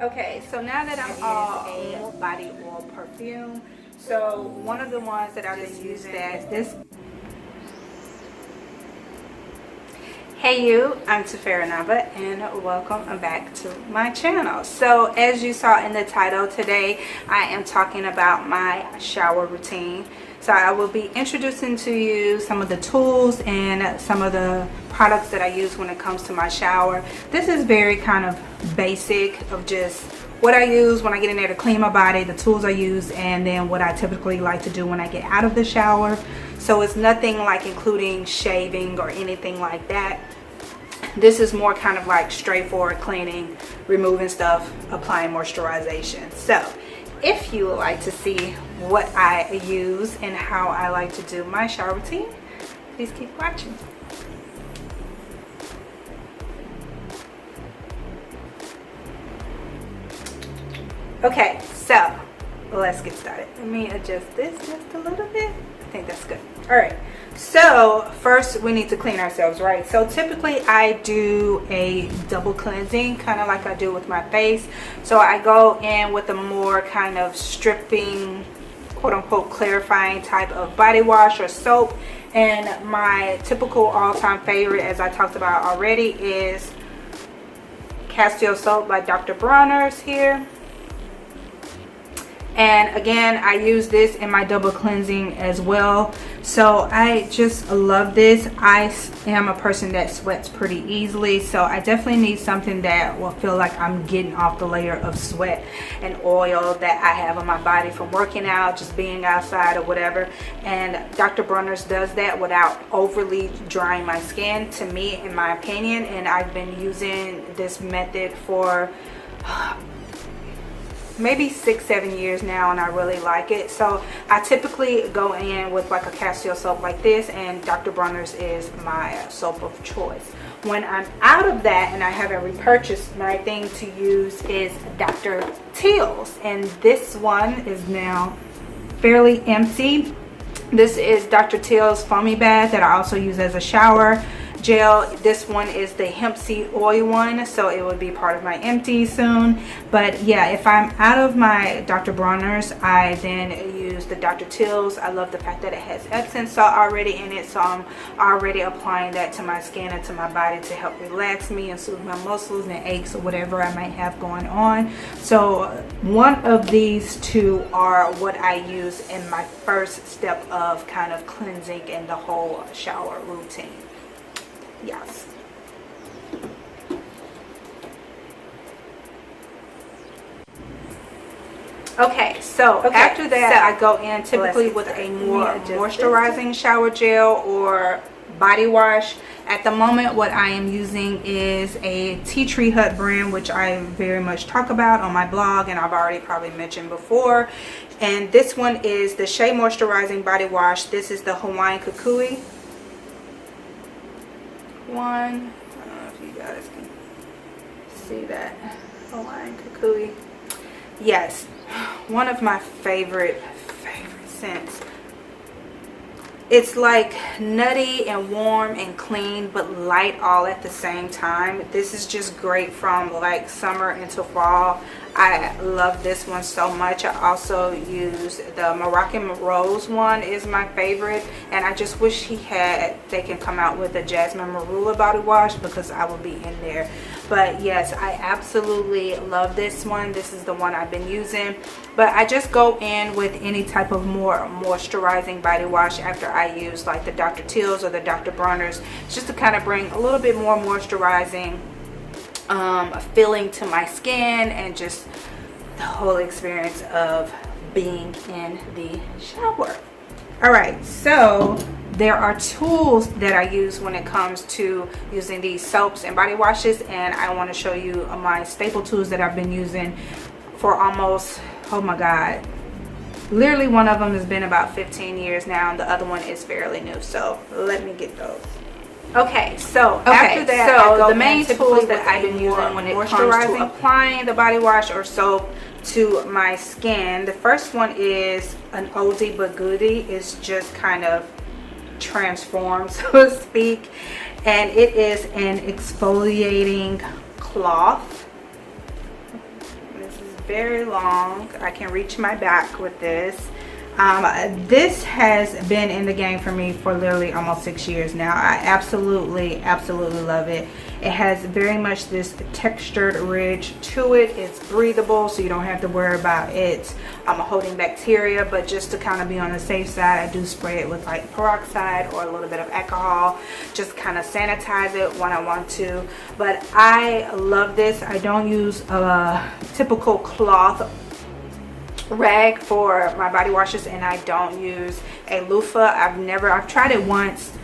Okay, so now that I'm all a body oil perfume, so one of the ones that I've been using is this. Hey you, I'm Unveiling Naava and welcome back to my channel. So as you saw in the title, today I am talking about my shower routine. So I will be introducing to you some of the tools and some of the products that I use when it comes to my shower. This is very kind of basic of just what I use when I get in there to clean my body, the tools I use, and then what I typically like to do when I get out of the shower. So it's nothing like including shaving or anything like that. This is more kind of like straightforward cleaning, removing stuff, applying moisturization. So if you would like to see what I use and how I like to do my shower routine, please keep watching. Okay, so let's get started. Let me adjust this just a little bit. I think that's good. All right, so first we need to clean ourselves, right? So typically I do a double cleansing, kind of like I do with my face. So I go in with a more kind of stripping, quote unquote clarifying type of body wash or soap. And my typical all-time favorite, as I talked about already, is Castile soap by Dr. Bronner's here. And again, I use this in my double cleansing as well. So I just love this. I am a person that sweats pretty easily, so I definitely need something that will feel like I'm getting off the layer of sweat and oil that I have on my body from working out, just being outside or whatever. And Dr. Bronner's does that without overly drying my skin, to me, in my opinion. And I've been using this method for maybe 6-7 years now, and I really like it. So I typically go in with like a Castile soap like this, and Dr. Bronner's is my soap of choice. When I'm out of that and I haven't repurchased, my thing to use is Dr.Teals, and this one is now fairly empty. This is Dr.Teals foamy bath that I also use as a shower gel. This one is the hemp seed oil one, so it would be part of my empty soon. But yeah, if I'm out of my Dr. Bronner's, I then use the Dr.Teals. I love the fact that it has Epsom salt already in it, so I'm already applying that to my skin and to my body to help relax me and soothe my muscles and aches or whatever I might have going on. So one of these two are what I use in my first step of kind of cleansing and the whole shower routine. Yes. Okay, so after that, I go in typically with a more moisturizing shower gel or body wash. At the moment, what I am using is a Tea Tree Hut brand, which I very much talk about on my blog, and I've already probably mentioned before. And this one is the Shea Moisturizing Body Wash. This is the Hawaiian Kukui one. I don't know if you guys can see that. Hawaiian Kukui. Yes, one of my favorite scents. It's like nutty and warm and clean, but light all at the same time. This is just great from like summer into fall. I love this one so much. I also use the Moroccan Rose one, is my favorite, and I just wish they can come out with a Jasmine Marula body wash, because I will be in there. But yes, I absolutely love this one. This is the one I've been using. But I just go in with any type of more moisturizing body wash after I use like the Dr.Teals or the Dr. Bronner's, just to kind of bring a little bit more moisturizing feeling to my skin, and just the whole experience of being in the shower. All right, so there are tools that I use when it comes to using these soaps and body washes, and I want to show you my staple tools that I've been using for almost, oh my god, literally one of them has been about 15 years now, and the other one is fairly new. So let me get those. Okay, so after that, the main tools that I've been using when it comes to applying the body wash or soap to my skin, the first one is an oldie but goodie. It's just kind of transformed, so to speak, and it is an exfoliating cloth. is very long. I can reach my back with this. This has been in the game for me for literally almost 6 years now. I absolutely love it. It has very much this textured ridge to it. It's breathable, so you don't have to worry about it holding bacteria. But just to kind of be on the safe side, I do spray it with like peroxide or a little bit of alcohol, just kind of sanitize it when I want to. But I love this. I don't use a typical cloth rag for my body washes, and I don't use a loofah. I've tried it once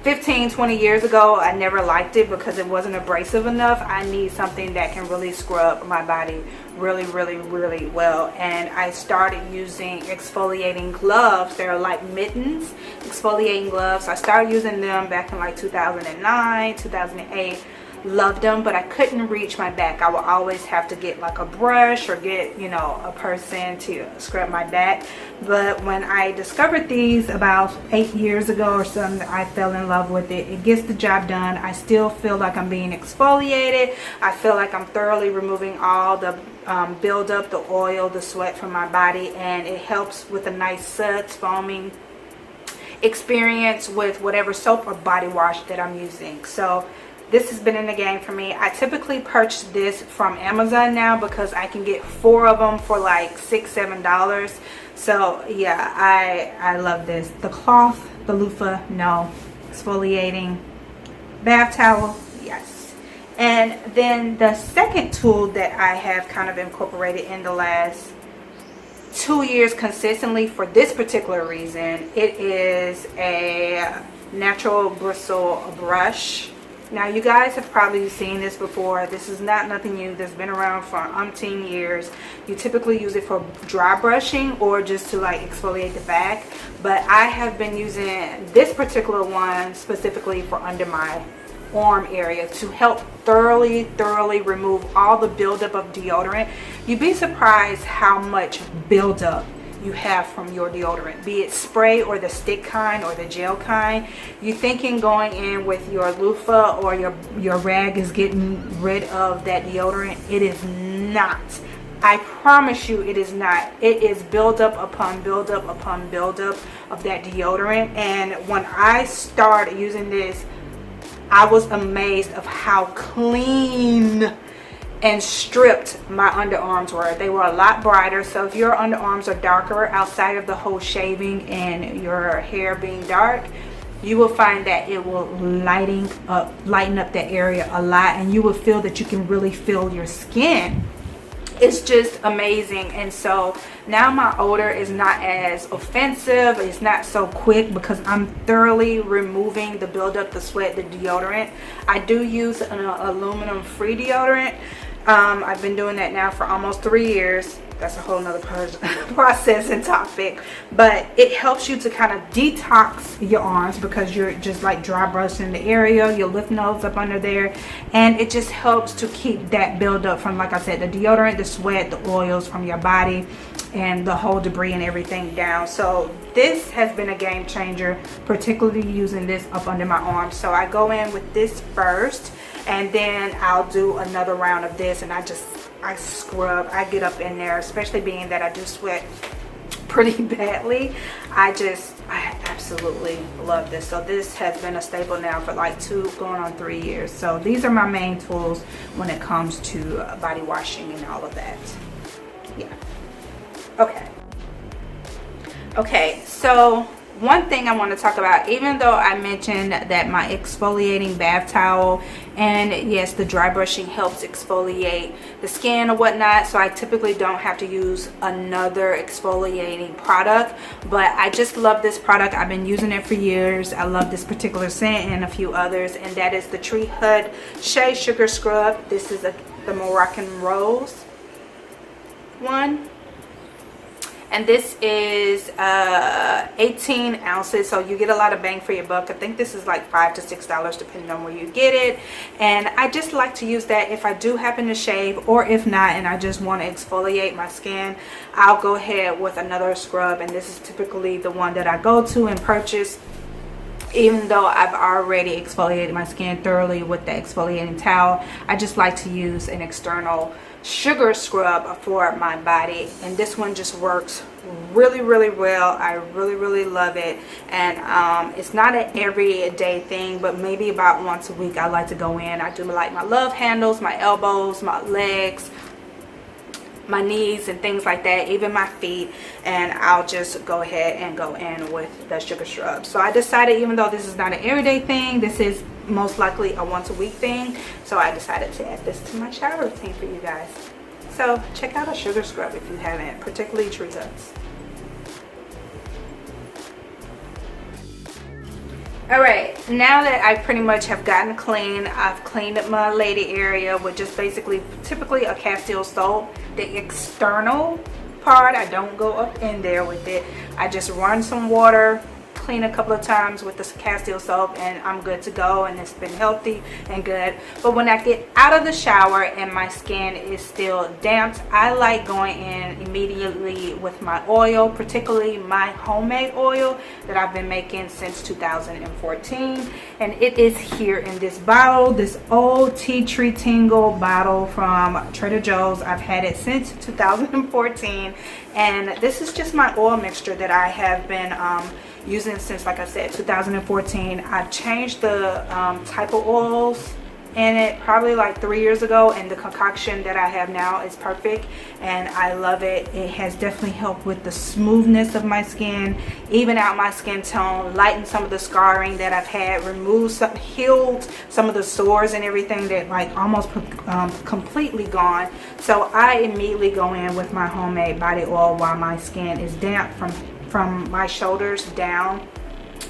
15-20 years ago. I never liked it because it wasn't abrasive enough. I need something that can really scrub my body really well, and I started using exfoliating gloves. They're like mittens, exfoliating gloves. I started using them back in like 2009, 2008. Loved them, but I couldn't reach my back. I would always have to get like a brush or get, you know, a person to scrub my back. But when I discovered these about 8 years ago or something, I fell in love with it. It gets the job done. I still feel like I'm being exfoliated. I feel like I'm thoroughly removing all the buildup, the oil, the sweat from my body, and it helps with a nice suds foaming experience with whatever soap or body wash that I'm using. So this has been in the game for me. I typically purchase this from Amazon now because I can get 4 of them for like $6-7. So yeah, I love this. The cloth, the loofah, no. Exfoliating bath towel, yes. And then the second tool that I have kind of incorporated in the last 2 years consistently for this particular reason, it is a natural bristle brush. Now you guys have probably seen this before. This is not nothing new. That's been around for umpteen years. You typically use it for dry brushing or just to like exfoliate the back. But I have been using this particular one specifically for under my arm area to help thoroughly remove all the buildup of deodorant. You'd be surprised how much buildup you have from your deodorant, be it spray or the stick kind or the gel kind. You thinking going in with your loofah or your rag is getting rid of that deodorant. It is not. I promise you it is not. It is buildup upon buildup upon buildup of that deodorant. And when I started using this, I was amazed of how clean and stripped my underarms were. They were a lot brighter. So if your underarms are darker outside of the whole shaving and your hair being dark, you will find that it will lighten up that area a lot, and you will feel that you can really feel your skin. It's just amazing. And so now my odor is not as offensive. It's not so quick because I'm thoroughly removing the buildup, the sweat, the deodorant. I do use an aluminum free deodorant. I've been doing that now for almost 3 years. That's a whole nother process and topic, but it helps you to kind of detox your arms because you're just like dry brushing the area, your lymph nodes up under there, and it just helps to keep that buildup from, like I said, the deodorant, the sweat, the oils from your body, and the whole debris and everything down. So this has been a game changer, particularly using this up under my arms. So I go in with this first, and then I'll do another round of this, and I scrub. I get up in there, especially being that I do sweat pretty badly. I absolutely love this. So this has been a staple now for like 2 going on 3 years. So these are my main tools when it comes to body washing and all of that. Yeah. Okay, so one thing I want to talk about, even though I mentioned that my exfoliating bath towel and yes, the dry brushing helps exfoliate the skin or whatnot, so I typically don't have to use another exfoliating product, but I just love this product. I've been using it for years. I love this particular scent and a few others, and that is the Tree Hut Shea Sugar Scrub. This is the Moroccan Rose one. And this is 18 ounces, so you get a lot of bang for your buck. I think this is like $5 to $6 depending on where you get it. And I just like to use that if I do happen to shave, or if not and I just want to exfoliate my skin, I'll go ahead with another scrub. And this is typically the one that I go to and purchase. Even though I've already exfoliated my skin thoroughly with the exfoliating towel, I just like to use an external sugar scrub for my body, and this one just works really well. I really love it. And it's not an everyday thing, but maybe about once a week I like to go in. I do like my love handles, my elbows, my legs, my knees and things like that, even my feet, and I'll just go ahead and go in with the sugar scrub. So I decided, even though this is not an everyday thing, this is most likely a once a week thing, so I decided to add this to my shower routine for you guys. So check out a sugar scrub if you haven't, particularly tree huts. Alright, now that I pretty much have gotten clean, I've cleaned up my lady area with just basically typically a Castile soap. The external part, I don't go up in there with it. I just run some water, clean a couple of times with the Castile soap, and I'm good to go, and it's been healthy and good. But when I get out of the shower and my skin is still damp, I like going in immediately with my oil, particularly my homemade oil that I've been making since 2014, and it is here in this bottle, this old tea tree tingle bottle from Trader Joe's. I've had it since 2014, and this is just my oil mixture that I have been using since, like I said, 2014. I've changed the type of oils in it probably like 3 years ago, and the concoction that I have now is perfect, and I love it. It has definitely helped with the smoothness of my skin, even out my skin tone, lightened some of the scarring that I've had, healed some of the sores and everything that like almost completely gone. So I immediately go in with my homemade body oil while my skin is damp from my shoulders down.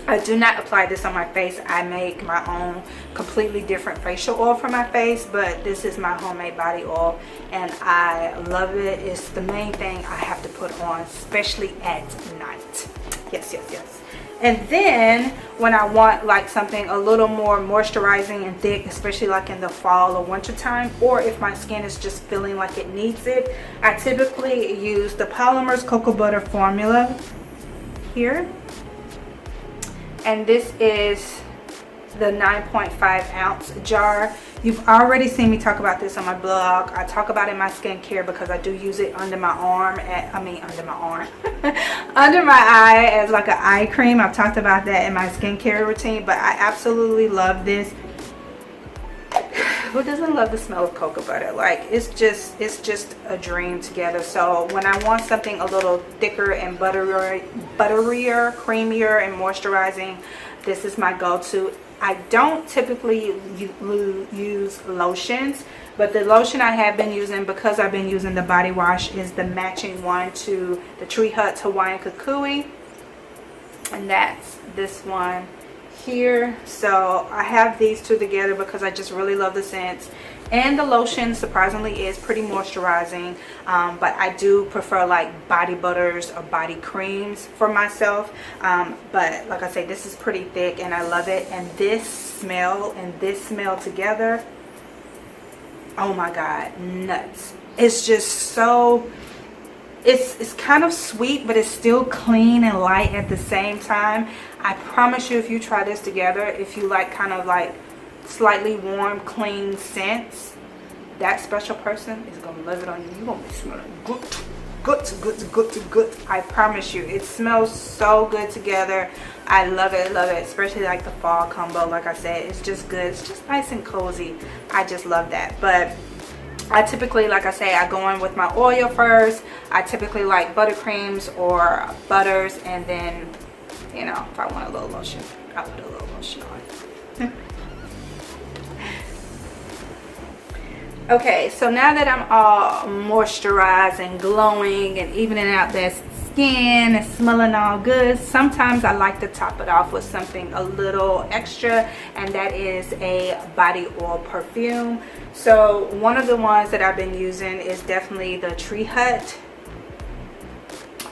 I do not apply this on my face. I make my own completely different facial oil for my face, but this is my homemade body oil, and I love it. It's the main thing I have to put on, especially at night. Yes. And then when I want like something a little more moisturizing and thick, especially like in the fall or winter time, or if my skin is just feeling like it needs it, I typically use the Polymers Cocoa Butter Formula here, and this is the 9.5 ounce jar. You've already seen me talk about this on my blog. I talk about it in my skincare because I do use it under my arm, under my eye as like an eye cream. I've talked about that in my skincare routine, but I absolutely love this. Who doesn't love the smell of cocoa butter? Like, it's just a dream together. So when I want something a little thicker and butterier, creamier and moisturizing, this is my go-to. I don't typically use lotions, but the lotion I have been using, because I've been using the body wash, is the matching one to the Tree Hut's Hawaiian Kukui, and that's this one here. So I have these two together because I just really love the scents, and the lotion surprisingly is pretty moisturizing, but I do prefer like body butters or body creams for myself, but like I say, this is pretty thick and I love it. And this smell and this smell together, oh my god, nuts. It's just so, it's kind of sweet, but it's still clean and light at the same time. I promise you, if you try this together, if you like kind of like slightly warm, clean scents, that special person is gonna love it on you. You're gonna be smelling good. I promise you, it smells so good together. I love it, especially like the fall combo. Like I said, it's just good. It's just nice and cozy. I just love that. But I typically, like I say, I go in with my oil first. I typically like buttercreams or butters, and then, you know, if I want a little lotion, I put a little lotion on. Okay, so now that I'm all moisturized and glowing and evening out that skin and smelling all good, sometimes I like to top it off with something a little extra, and that is a body oil perfume. So one of the ones that I've been using is definitely the Tree Hut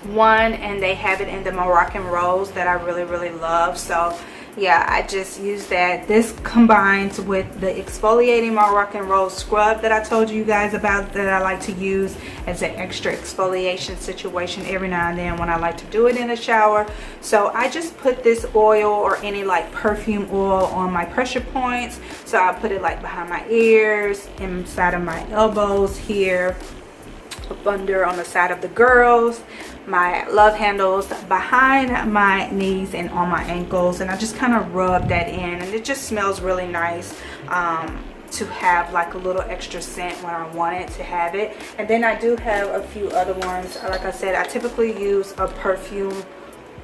one, and they have it in the Moroccan rose that I really love. So yeah, I just use that. This combines with the exfoliating Moroccan rose scrub that I told you guys about, that I like to use as an extra exfoliation situation every now and then when I like to do it in the shower. So I just put this oil or any like perfume oil on my pressure points. So I put it like behind my ears, inside of my elbows here, up under on the side of the girls, my love handles behind my knees and on my ankles, and I just kind of rub that in, and it just smells really nice to have like a little extra scent when I want it to have it. And then I do have a few other ones. Like I said, I typically use a perfume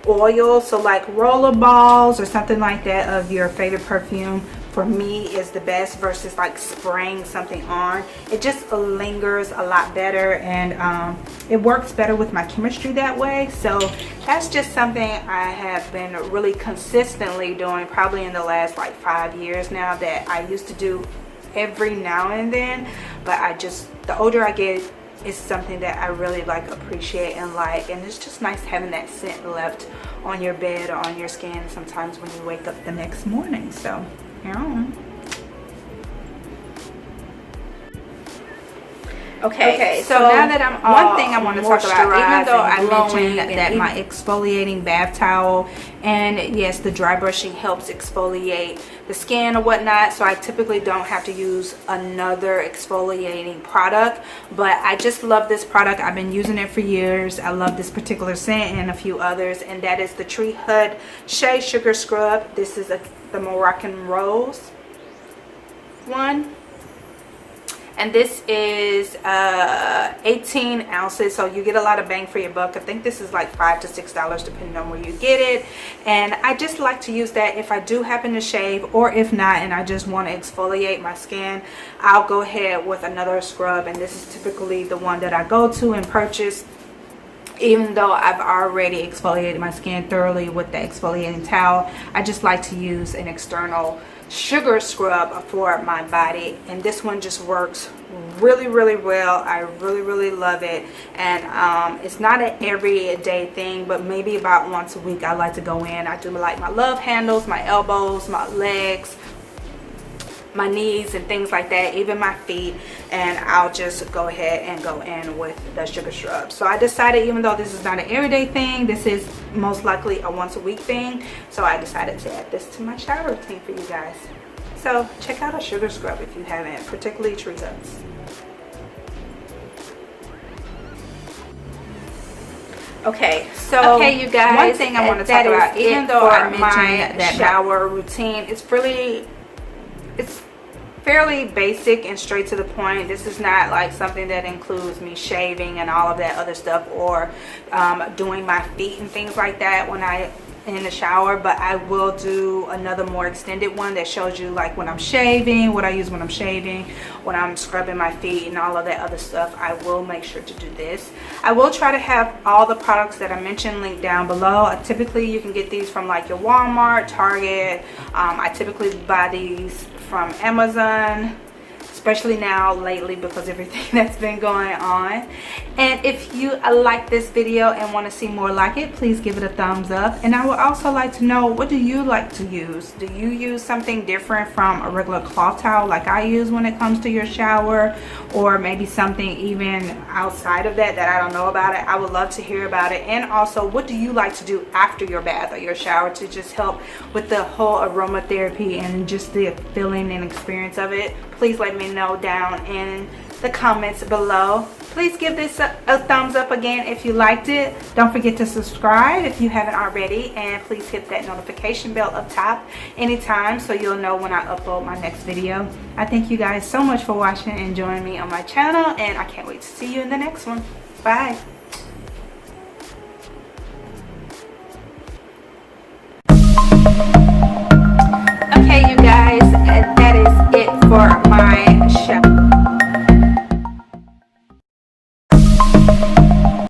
oil, so like roller balls or something like that of your favorite perfume for me is the best versus like spraying something on. It just lingers a lot better, and it works better with my chemistry that way. So that's just something I have been really consistently doing probably in the last like 5 years now, that I used to do every now and then, but I just, the older I get, it's something that I really like, appreciate and like, and it's just nice having that scent left on your bed or on your skin sometimes when you wake up the next morning. So yeah. Okay, so now that I'm one thing I want to talk about, even though I mentioned that my exfoliating bath towel, and yes, the dry brushing helps exfoliate the skin or whatnot, so I typically don't have to use another exfoliating product, but I just love this product. I've been using it for years. I love this particular scent and a few others, and that is the Tree Hut Shea Sugar Scrub. This is the Moroccan Rose one. And this is 18 ounces, so you get a lot of bang for your buck. I think this is like $5 to $6 depending on where you get it. And I just like to use that if I do happen to shave, or if not and I just want to exfoliate my skin, I'll go ahead with another scrub, and this is typically the one that I go to and purchase, even though I've already exfoliated my skin thoroughly with the exfoliating towel. I just like to use an external sugar scrub for my body, and this one just works really well. I really love it, and it's not an everyday thing, but maybe about once a week I like to go in. I do like my love handles, my elbows, my legs, my knees and things like that, even my feet, and I'll just go ahead and go in with the sugar scrub. So I decided, even though this is not an everyday thing, this is most likely a once a week thing, so I decided to add this to my shower routine for you guys. So check out a sugar scrub if you haven't, particularly Tree Huts. Okay, so you guys, one thing I want to talk about, even though I mentioned that shower routine, it's fairly basic and straight to the point. This is not like something that includes me shaving and all of that other stuff, or doing my feet and things like that when I in the shower, but I will do another more extended one that shows you like when I'm shaving, what I use when I'm shaving, when I'm scrubbing my feet and all of that other stuff. I will make sure to do this. I will try to have all the products that I mentioned linked down below. Typically you can get these from like your Walmart, Target. I typically buy these from Amazon, especially now lately because everything that's been going on. And if you like this video and want to see more like it, please give it a thumbs up. And I would also like to know, what do you like to use? Do you use something different from a regular cloth towel like I use when it comes to your shower, or maybe something even outside of that I don't know about it? I would love to hear about it. And also, what do you like to do after your bath or your shower to just help with the whole aromatherapy and just the feeling and experience of it? Please let me know down in the comments below. Please give this a thumbs up again if you liked it. Don't forget to subscribe if you haven't already, and please hit that notification bell up top anytime so you'll know when I upload my next video. I thank you guys so much for watching and joining me on my channel, and I can't wait to see you in the next one. Bye.